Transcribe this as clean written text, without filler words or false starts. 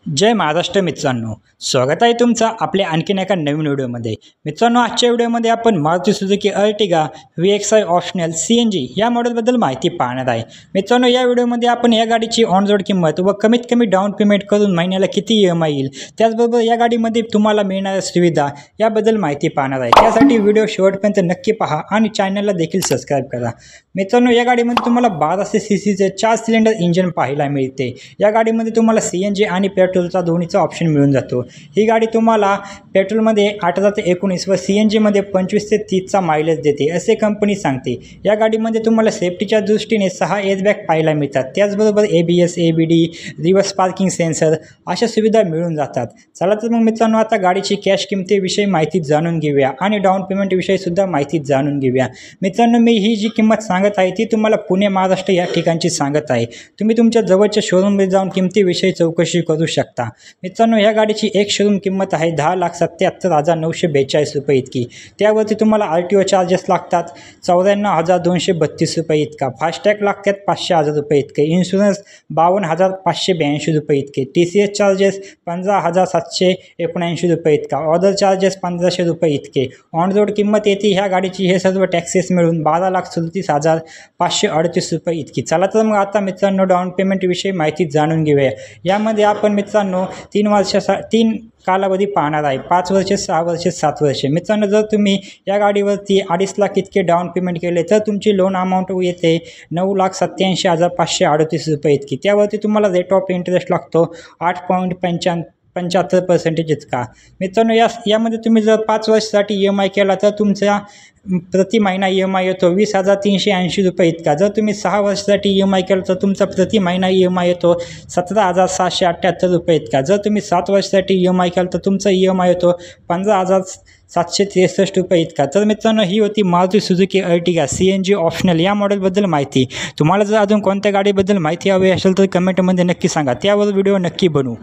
जय महाराष्ट्र मित्रांनो, स्वागत आहे तुमचं आपल्या आणखीन एका नवीन व्हिडिओमध्ये। मित्रांनो, आजच्या व्हिडिओमध्ये आपण Maruti Suzuki Ertiga VXI optional CNG या मॉडेलबद्दल माहिती पाहणार आहे। मित्रांनो, या व्हिडिओमध्ये आपण या गाडीची ऑन रोड किंमत व कमीत कमी डाऊन पेमेंट करून महिन्याला किती EMI येईल, त्याचबरोबर या गाडीमध्ये तुम्हाला मिळणाऱ्या सुविधा याबद्दल माहिती पाहणार आहे। त्यासाठी व्हिडिओ शेवटपर्यंत नक्की पहा आणि चॅनलला देखील सबस्क्राइब करा। मित्रांनो, या गाडीमध्ये तुम्हाला 1200 सीसीचे 4 सिलेंडर इंजिन पाहायला मिळते। या गाडीमध्ये तुम्हाला CNG आणि पेट्रोलचा दोन्हीचा ऑप्शन मिळून जातो। ही गाडी तुम्हाला पेट्रोलमध्ये 18 ते 19 व CNGमध्ये 25 ते 30 चा मायलेज देते असे कंपनी सांगते। या गाडीमध्ये तुम्हाला सेफ्टीच्या दृष्टीने 6 एअरबॅग पाहायला मिळतात। त्याचबरोबर ABS, ABD, reverse parking sensor अशा सुविधा मिळून जातात। चला तर मग मित्रांनो, आता गाडीची कॅश किमतीविषयी माहिती जाणून घेऊया आणि डाऊन पेमेंट विषयी सुद्धा माहिती जाणून घेऊया। मित्रांनो, मी ही जी किंमत सांगत आहे ती तुम्हाला पुणे महाराष्ट्र या ठिकाणची सांगत आहे। तुम्ही तुमच्या जवळच्या शोरूममध्ये जाऊन किमतीविषयी चौकशी करू शकता। मित्रांनो, या गाडीची एक शोरूम किंमत आहे 10,77,942 रुपये इतकी। त्यावरती तुम्हाला RTO चार्जेस लागतात 94,232 रुपये इतका, फास्टॅग लागतात 500,000 रुपये इतके, इन्शुरन्स 52,582 रुपये इतके, TCS चार्जेस 15,779 रुपये इतका, ऑर्डर चार्जेस 1500 रुपये इतके, ऑन रोड किंमत येते ह्या गाडीची हे सर्व टॅक्सेस मिळून 12,37,538 रुपये इतकी। चला तर मग आता मित्रांनो, डाऊन पेमेंट विषयी माहिती जाणून घेऊया। यामध्ये आपण मित्रांनो 3 कालावधी पाहणार आहे, 5 वर्षे, 6 वर्षे, 7 वर्षे। मित्रांनो, जर तुम्ही या गाडीवरती 2.5 लाख इतके डाऊन पेमेंट केले तर तुमची लोन अमाऊंट येते 9,87,538 रुपये इतकी। त्यावरती तुम्हाला रेट ऑफ इंटरेस्ट लागतो 8.75% इतका। मित्रांनो, यामध्ये तुम्ही जर 5 वर्षासाठी EMI केला तर तुमचा प्रति महिना EMI येतो 20,380 रुपये इतका। जर तुम्ही 6 वर्षासाठी EMI केला तर तुमचा प्रति महिना EMI येतो 17,778 रुपये इतका। जर तुम्ही 7 वर्षासाठी EMI केला तर तुमचा EMI येतो 15,763 रुपये इतका। तर मित्रांनो, ही होती Maruti Suzuki Ertiga CNG optional या मॉडेलबद्दल माहिती। तुम्हाला जर अजून कोणत्या गाडीबद्दल माहिती हवी असेल तर कमेंटमध्ये नक्की सांगा, त्यावर व्हिडिओ नक्की बनवू।